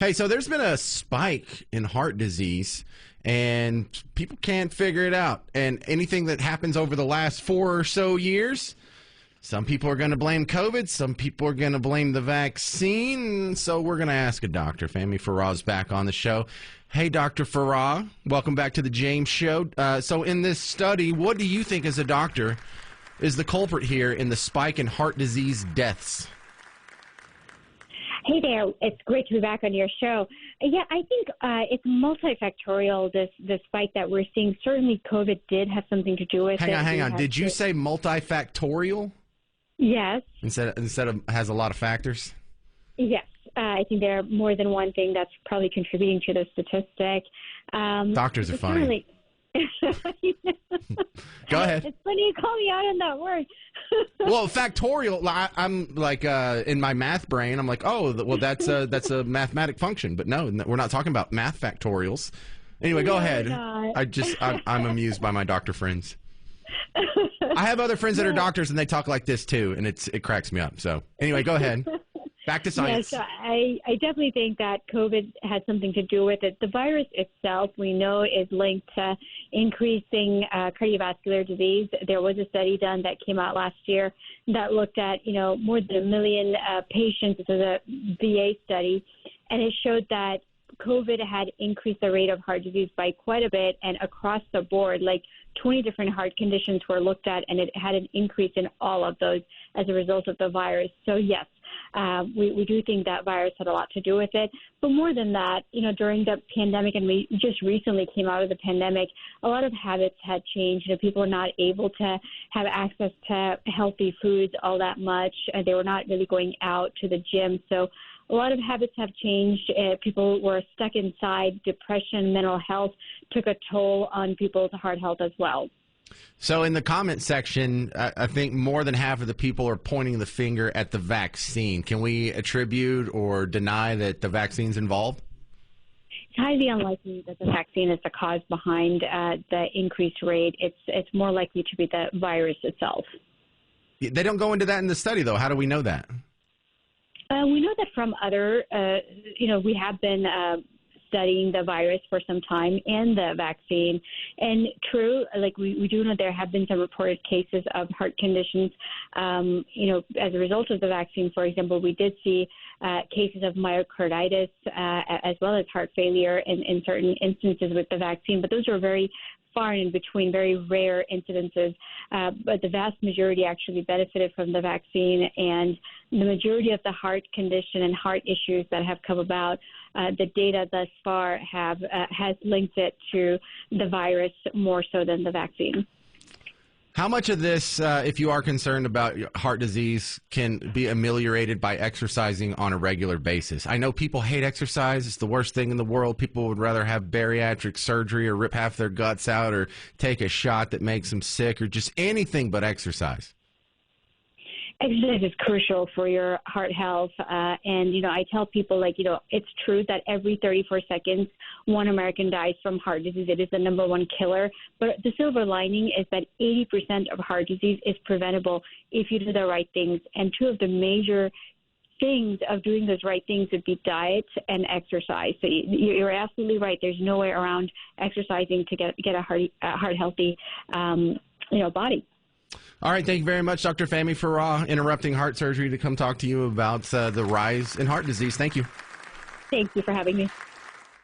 Hey, so there's been a spike in heart disease, and people can't figure it out. And anything that happens over the last 4 or so years, some people are going to blame COVID, some people are going to blame the vaccine. So we're going to ask a doctor. Fahmi Farah's back on the show. Hey, Dr. Farah, welcome back to the James Show. So in this study, what do you think as a doctor is the culprit here in the spike in heart disease deaths? Hey there, it's great to be back on your show. Yeah, I think it's multifactorial, this spike that we're seeing. Certainly COVID did have something to do with it. Hang on. Did you say multifactorial? Yes. Instead of has a lot of factors? Yes. I think there are more than one thing that's probably contributing to the statistic. Doctors are funny. Go ahead. It's funny you call me out on that word. Well, factorial, I'm like in my math brain, I'm like, oh, well, that's a mathematic function. But no, we're not talking about math factorials. Anyway, go ahead. I'm amused by my doctor friends. I have other friends that are doctors, and they talk like this, too, and it cracks me up. So anyway, go ahead. Back to science. Yes, I definitely think that COVID has something to do with it. The virus itself, we know, is linked to increasing cardiovascular disease. There was a study done that came out last year that looked at, more than 1 million patients. This was a VA study, and it showed that COVID had increased the rate of heart disease by quite a bit, and across the board, like 20 different heart conditions were looked at, and it had an increase in all of those as a result of the virus. So, yes, we do think that virus had a lot to do with it. But more than that, during the pandemic, and we just recently came out of the pandemic, a lot of habits had changed. People were not able to have access to healthy foods all that much. They were not really going out to the gym. So a lot of habits have changed. People were stuck inside. Depression, mental health took a toll on people's heart health as well. So in the comment section, I think more than half of the people are pointing the finger at the vaccine. Can we attribute or deny that the vaccine's involved? It's highly unlikely that the vaccine is the cause behind the increased rate. It's more likely to be the virus itself. They don't go into that in the study, though. How do we know that? We know that from other, we have been studying the virus for some time and the vaccine. And true, like we do know there have been some reported cases of heart conditions, as a result of the vaccine. For example, we did see cases of myocarditis as well as heart failure in certain instances with the vaccine. But those are very far and in between, very rare incidences. But the vast majority actually benefited from the vaccine, and the majority of the heart condition and heart issues that have come about, the data thus far has linked it to the virus more so than the vaccine. How much of this, if you are concerned about heart disease, can be ameliorated by exercising on a regular basis? I know people hate exercise. It's the worst thing in the world. People would rather have bariatric surgery or rip half their guts out or take a shot that makes them sick or just anything but exercise. Exercise is crucial for your heart health. And I tell people, it's true that every 34 seconds, one American dies from heart disease. It is the number one killer. But the silver lining is that 80% of heart disease is preventable if you do the right things. And two of the major things of doing those right things would be diet and exercise. So you're absolutely right. There's no way around exercising to get a heart healthy, body. All right. Thank you very much, Dr. Fahmi Farah, interrupting heart surgery to come talk to you about the rise in heart disease. Thank you. Thank you for having me.